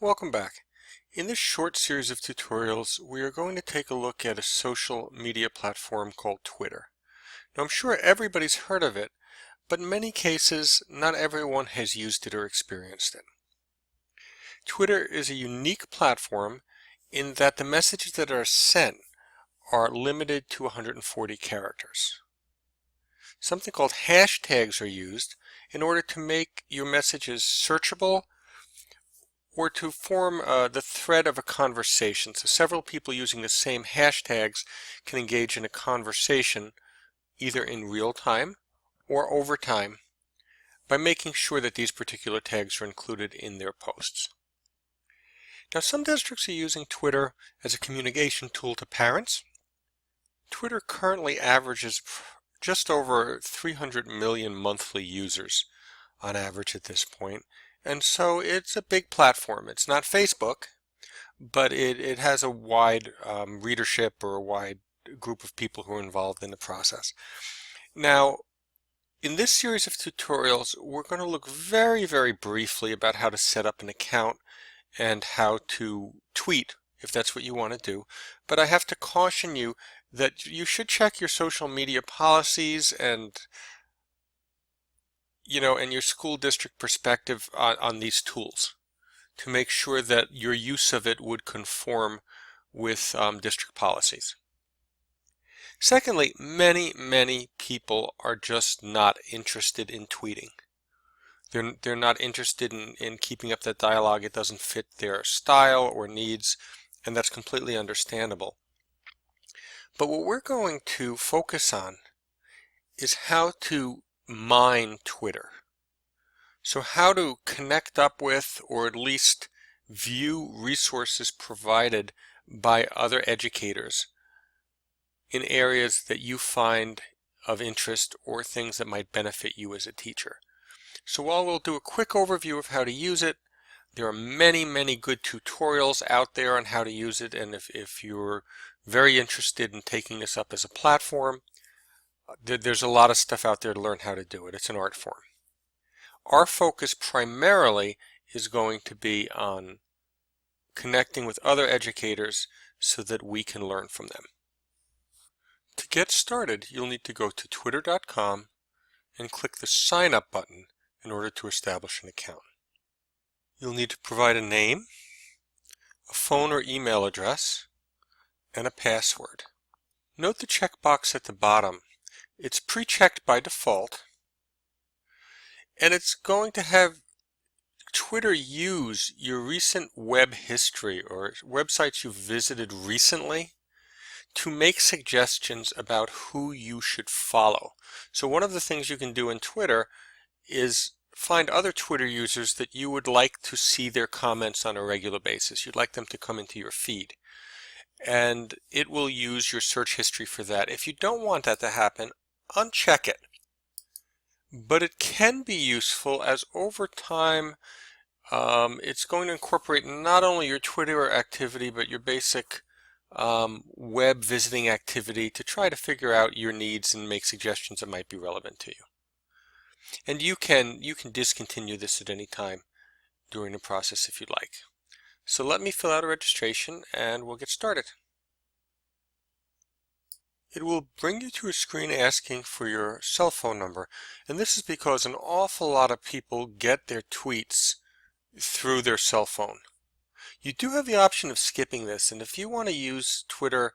Welcome back. In this short series of tutorials, we are going to take a look at a social media platform called Twitter. Now, I'm sure everybody's heard of it, but in many cases, not everyone has used it or experienced it. Twitter is a unique platform in that the messages that are sent are limited to 140 characters. Something called hashtags are used in order to make your messages searchable or to form the thread of a conversation. So several people using the same hashtags can engage in a conversation either in real time or over time by making sure that these particular tags are included in their posts. Now, some districts are using Twitter as a communication tool to parents. Twitter currently averages just over 300 million monthly users on average at this point. And so it's a big platform. It's not Facebook, but it has a wide readership or a wide group of people who are involved in the process. Now, in this series of tutorials, we're going to look very, very briefly about how to set up an account and how to tweet, if that's what you want to do. But I have to caution you that you should check your social media policies and and your school district perspective on these tools to make sure that your use of it would conform with district policies. Secondly, many people are just not interested in tweeting. They're not interested in keeping up that dialogue. It doesn't fit their style or needs, and that's completely understandable. But what we're going to focus on is how to mine Twitter. So how to connect up with or at least view resources provided by other educators in areas that you find of interest or things that might benefit you as a teacher. So while we'll do a quick overview of how to use it, there are many good tutorials out there on how to use it, and if you're very interested in taking this up as a platform, there's a lot of stuff out there to learn how to do it. It's an art form. Our focus primarily is going to be on connecting with other educators so that we can learn from them. To get started, you'll need to go to twitter.com and click the sign up button in order to establish an account. You'll need to provide a name, a phone or email address, and a password. Note the checkbox at the bottom. It's pre-checked by default, and it's going to have Twitter use your recent web history or websites you've visited recently to make suggestions about who you should follow. So one of the things you can do in Twitter is find other Twitter users that you would like to see their comments on a regular basis. You'd like them to come into your feed. And it will use your search history for that. If you don't want that to happen, uncheck it. But it can be useful as over time it's going to incorporate not only your Twitter activity but your basic web visiting activity to try to figure out your needs and make suggestions that might be relevant to you. And you can discontinue this at any time during the process if you'd like. So let me fill out a registration and we'll get started. It will bring you to a screen asking for your cell phone number, and this is because an awful lot of people get their tweets through their cell phone. You do have the option of skipping this, and if you want to use Twitter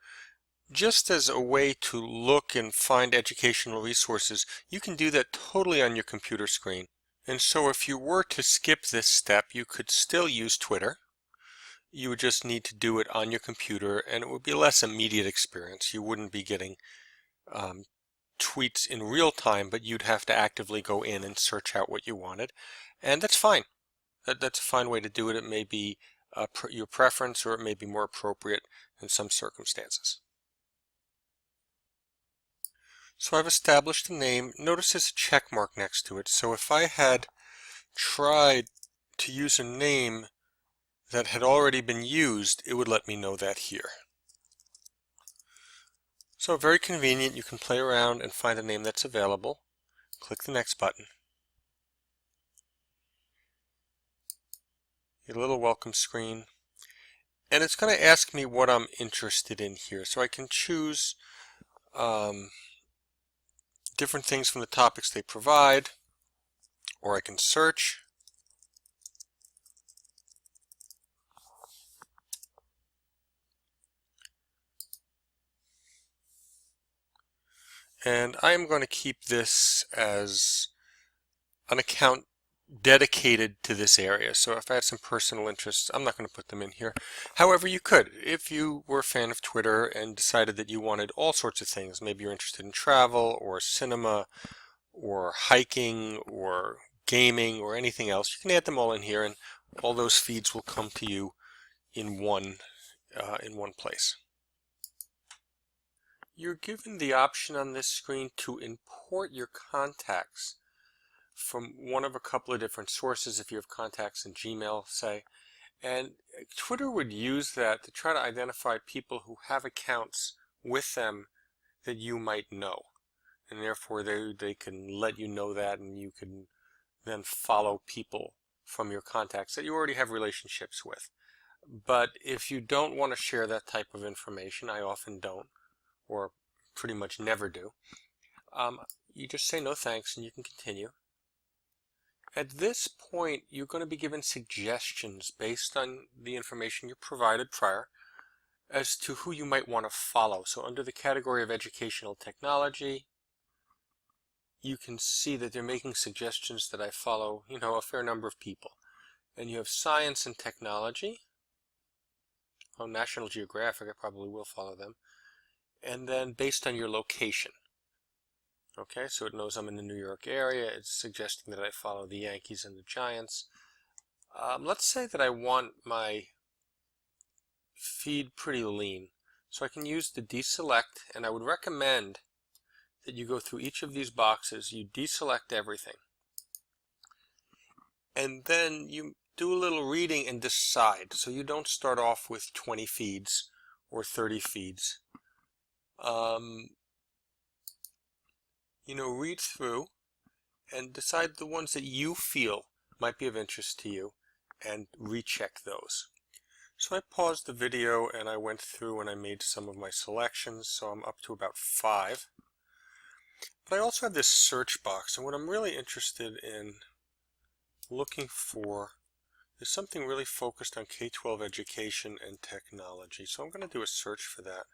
just as a way to look and find educational resources, you can do that totally on your computer screen. And so if you were to skip this step, you could still use Twitter. You would just need to do it on your computer, and it would be a less immediate experience. You wouldn't be getting tweets in real time, but you'd have to actively go in and search out what you wanted, and that's fine. That's a fine way to do it. It may be your preference, or it may be more appropriate in some circumstances. So I've established a name. Notice there's a check mark next to it. So if I had tried to use a name that had already been used, it would let me know that here. So very convenient. You can play around and find a name that's available. Click the next button. Get a little welcome screen. And it's going to ask me what I'm interested in here. So I can choose different things from the topics they provide, or I can search. And I'm going to keep this as an account dedicated to this area. So if I had some personal interests, I'm not going to put them in here. However, you could. If you were a fan of Twitter and decided that you wanted all sorts of things, maybe you're interested in travel or cinema or hiking or gaming or anything else, you can add them all in here, and all those feeds will come to you in one place. You're given the option on this screen to import your contacts from one of a couple of different sources if you have contacts in Gmail, say. And Twitter would use that to try to identify people who have accounts with them that you might know. And therefore they can let you know that, and you can then follow people from your contacts that you already have relationships with. But if you don't want to share that type of information, I often don't, or pretty much never do, you just say no thanks and you can continue. At this point, you're going to be given suggestions based on the information you provided prior as to who you might want to follow. So under the category of educational technology, you can see that they're making suggestions that I follow, a fair number of people. And you have science and technology. Oh, National Geographic, I probably will follow them. And then based on your location. Okay, so it knows I'm in the New York area. It's suggesting that I follow the Yankees and the Giants. Let's say that I want my feed pretty lean. So I can use the deselect, and I would recommend that you go through each of these boxes, you deselect everything. And then you do a little reading and decide. So you don't start off with 20 feeds or 30 feeds. Read through and decide the ones that you feel might be of interest to you and recheck those. So I paused the video and I went through and I made some of my selections, so I'm up to about 5. But I also have this search box, and what I'm really interested in looking for is something really focused on K-12 education and technology. So I'm going to do a search for that.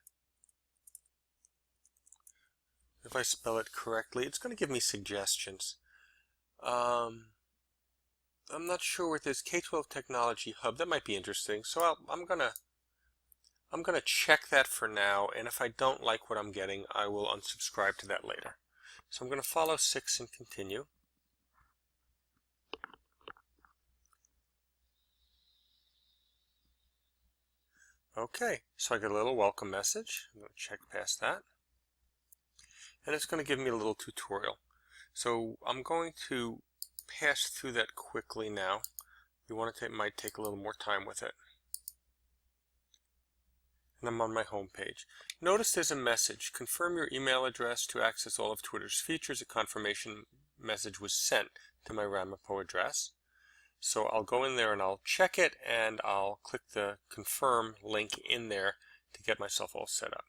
If I spell it correctly, it's going to give me suggestions. I'm not sure what this K-12 Technology Hub, that might be interesting. So I'm gonna check that for now, and if I don't like what I'm getting, I will unsubscribe to that later. So I'm going to follow 6 and continue. Okay, so I get a little welcome message. I'm going to check past that. And it's going to give me a little tutorial. So I'm going to pass through that quickly now. You want to might take a little more time with it. And I'm on my home page. Notice there's a message. Confirm your email address to access all of Twitter's features. A confirmation message was sent to my Ramapo address. So I'll go in there and I'll check it, and I'll click the confirm link in there to get myself all set up.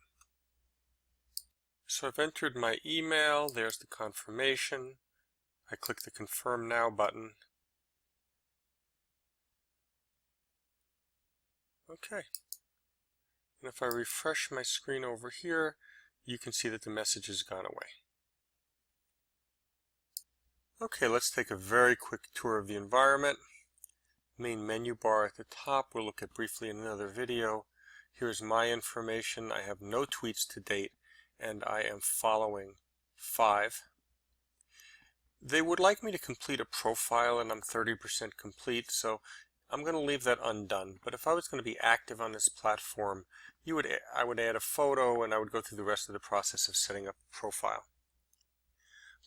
So I've entered my email. There's the confirmation. I click the confirm now button. Okay. And if I refresh my screen over here, you can see that the message has gone away. Okay, let's take a very quick tour of the environment. Main menu bar at the top, we'll look at briefly in another video. Here's my information. I have no tweets to date, and I am following 5. They would like me to complete a profile, and I'm 30% complete, so I'm going to leave that undone. But if I was going to be active on this platform, I would add a photo, and I would go through the rest of the process of setting up a profile.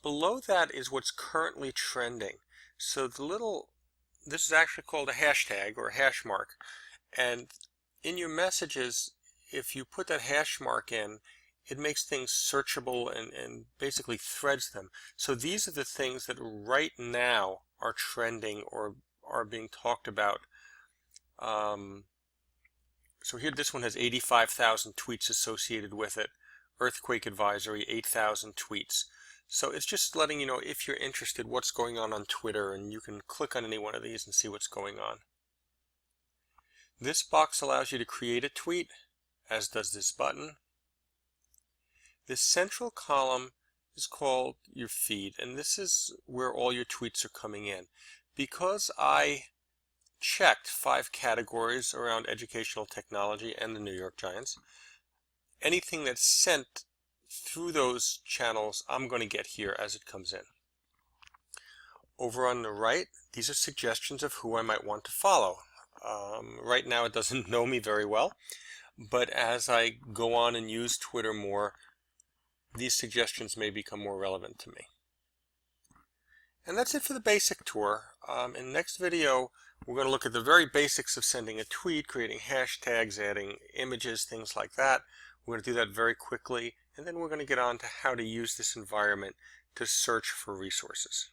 Below that is what's currently trending. So this is actually called a hashtag or a hash mark. And in your messages, if you put that hash mark in, it makes things searchable and basically threads them. So these are the things that right now are trending or are being talked about So here, this one has 85,000 tweets associated with it. Earthquake advisory, 8,000 tweets. So it's just letting you know, if you're interested, what's going on Twitter, and you can click on any one of these and see what's going on. This box allows you to create a tweet, as does this button. This central column is called your feed, and this is where all your tweets are coming in. Because I checked 5 categories around educational technology and the New York Giants, anything that's sent through those channels, I'm going to get here as it comes in. Over on the right, these are suggestions of who I might want to follow. Right now it doesn't know me very well, but as I go on and use Twitter more, these suggestions may become more relevant to me. And that's it for the basic tour. In the next video, we're going to look at the very basics of sending a tweet, creating hashtags, adding images, things like that. We're going to do that very quickly, and then we're going to get on to how to use this environment to search for resources.